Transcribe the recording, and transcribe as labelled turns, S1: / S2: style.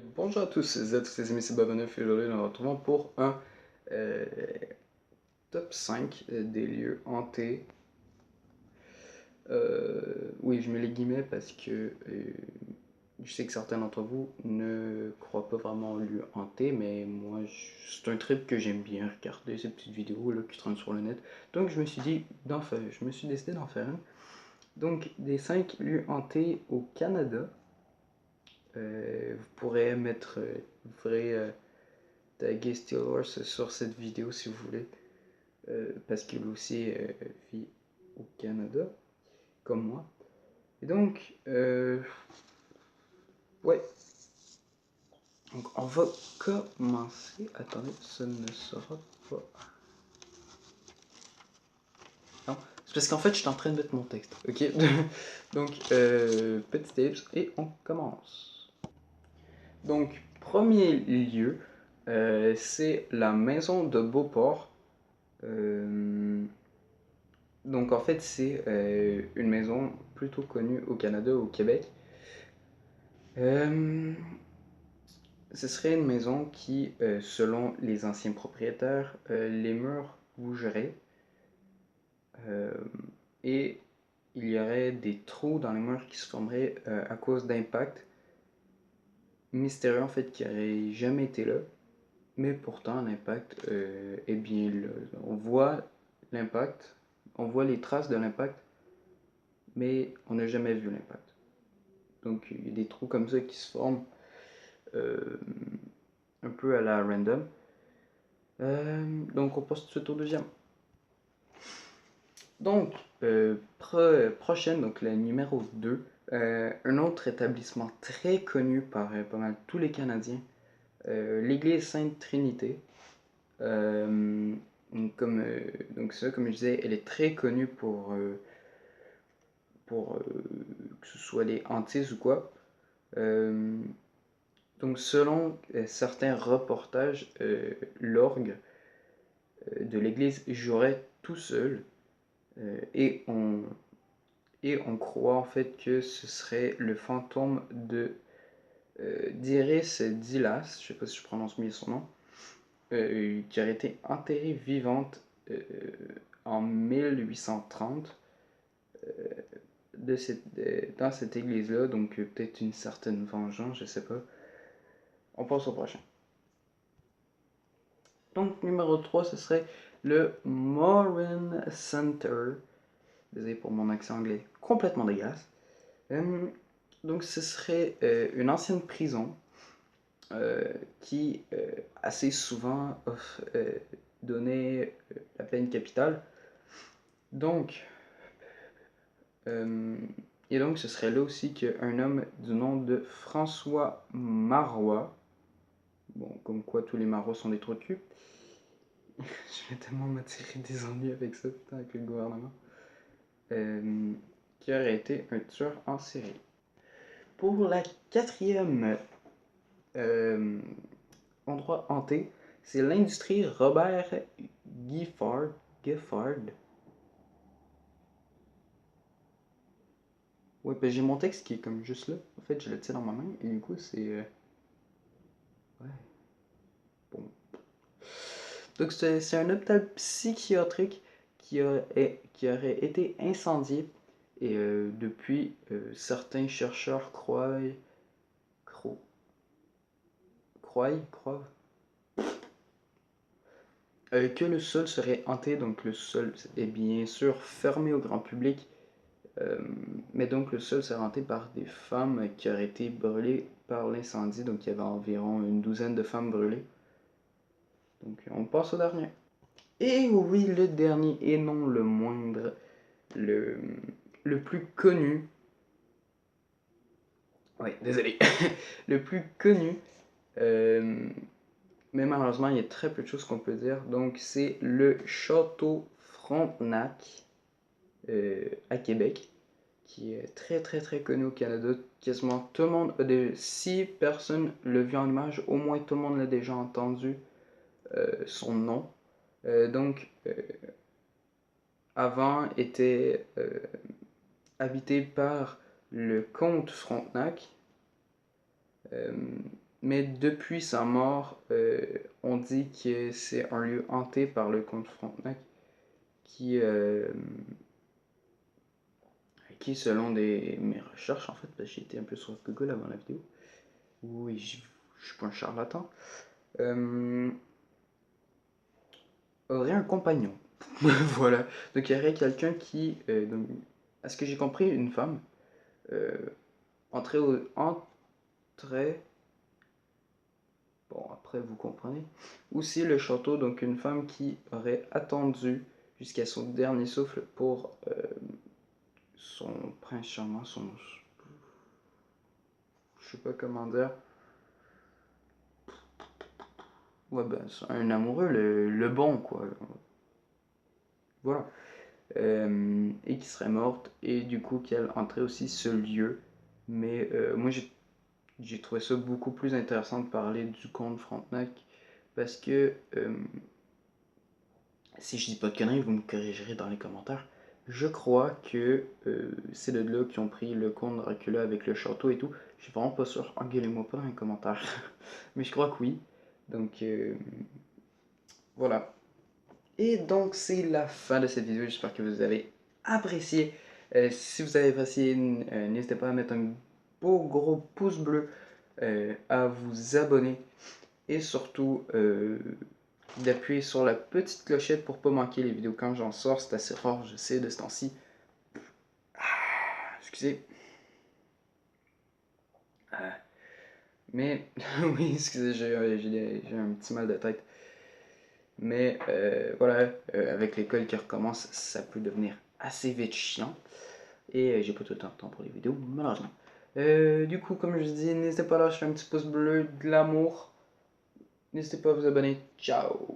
S1: Bonjour à tous, c'est tous les amis, c'est Baboneuf et aujourd'hui nous nous retrouvons pour un euh, top 5 des lieux hantés. Oui, je mets les guillemets parce que je sais que certains d'entre vous ne croient pas vraiment aux lieux hantés, mais moi c'est un trip que j'aime bien regarder ces petites vidéos là, qui traînent sur le net. Donc je me suis décidé d'en faire un. Donc des 5 lieux hantés au Canada. Vous pourrez mettre, vous pourrez taguer Steelhorse sur cette vidéo si vous voulez, parce qu'il aussi vit au Canada, comme moi. Et donc, ouais, donc on va commencer. Attendez, ça ne sera pas. Non, c'est parce qu'en fait, je suis en train de mettre mon texte, ok? Donc, petit tips, et on commence. Donc, premier lieu, c'est la maison de Beauport. Euh, Donc en fait, c'est une maison plutôt connue au Canada, au Québec. Euh, Ce serait une maison qui, selon les anciens propriétaires, les murs bougeraient euh, et il y aurait des trous dans les murs qui se formeraient à cause d'impacts mystérieux en fait qui n'auraient jamais été là, mais pourtant l'impact est bien là. On voit l'impact, on voit les traces de l'impact, mais on n'a jamais vu l'impact. Donc il y a des trous comme ça qui se forment euh, un peu à la random. Donc on passe tout de suite au deuxième. Donc, prochaine, donc le numéro 2, un autre établissement très connu par pas mal tous les Canadiens, l'église Sainte-Trinité. Euh, donc ça, comme je disais, elle est très connue pour que ce soit des hantises ou quoi. Euh, Donc, selon certains reportages, l'orgue de l'église jouerait tout seul euh, et, on, et on croit en fait que ce serait le fantôme de d'Iris Dilas, je sais pas si je prononce bien son nom, qui aurait été enterrée vivante euh, en 1830 dans cette église-là, donc peut-être une certaine vengeance, je sais pas. On passe au prochain. Donc, numéro 3 ce serait le Morin Center. Désolé pour mon accent anglais complètement dégueulasse. Euh, donc, ce serait une ancienne prison qui assez souvent donnait la peine capitale. Donc, euh, et donc, ce serait là aussi qu'un homme du nom de François Marois, bon, comme quoi tous les Marois sont des trous de cul, je vais tellement m'attirer des ennuis avec ça, putain, avec le gouvernement. Qui aurait été un tueur en série. Pour la quatrième euh, endroit hanté, c'est l'industrie Robert Giffard. Giffard. Ouais, ben j'ai mon texte qui est comme juste là. En fait, je le tiens dans ma main et du coup, c'est. Ouais, bon. Donc, c'est un hôpital psychiatrique qui aurait été incendié et depuis, certains chercheurs cro- croient que le sol serait hanté, donc le sol est bien sûr fermé au grand public, euh, mais donc le sol serait hanté par des femmes qui auraient été brûlées par l'incendie, donc il y avait environ une douzaine de femmes brûlées. Donc on passe au dernier. Et oui, le dernier et non le moindre, le, le plus connu, oui, désolé, le plus connu, euh, mais malheureusement il y a très peu de choses qu'on peut dire, donc c'est le Château Frontenac à Québec, qui est très très très connu au Canada. Quasiment tout le monde a des... Si personne le vit en image, au moins tout le monde l'a déjà entendu son nom. Donc, avant était habité par le comte Frontenac. Euh, mais depuis sa mort, on dit que c'est un lieu hanté par le comte Frontenac qui, selon mes recherches en fait, parce que j'ai été un peu sur Google avant la vidéo, oui, je suis pas un charlatan, euh, aurait un compagnon. Voilà. Donc il y aurait quelqu'un qui, donc, à ce que j'ai compris, une femme, euh, entrait, bon après vous comprenez, aussi le château, donc une femme qui aurait attendu jusqu'à son dernier souffle pour son prince charmant, je sais pas comment dire, ouais ben c'est un amoureux, le bon quoi, voilà. Et qui serait morte, et du coup qu'elle entrait aussi ce lieu. Mais moi j'ai trouvé ça beaucoup plus intéressant de parler du comte Frontenac parce que si je dis pas de conneries, vous me corrigerez dans les commentaires. Je crois que c'est de là qu'ils ont pris le comte Dracula avec le château et tout. Je suis vraiment pas sûr. Engueulez-moi pas dans les commentaires. Mais je crois que oui. Donc voilà. Et donc c'est la fin de cette vidéo. J'espère que vous avez apprécié. Si vous avez apprécié, n'hésitez pas à mettre un beau gros pouce bleu, à vous abonner et surtout d'appuyer sur la petite clochette pour pas manquer les vidéos quand j'en sors. C'est assez rare, je sais, de ce temps-ci. Excusez. Mais oui, excusez, j'ai un petit mal de tête. Mais voilà, avec l'école qui recommence, ça peut devenir assez vite chiant. Et j'ai pas tout le temps pour les vidéos, malheureusement. Du coup, comme je dis, n'hésitez pas à lâcher un petit pouce bleu, de l'amour. N'hésitez pas à vous abonner. Ciao!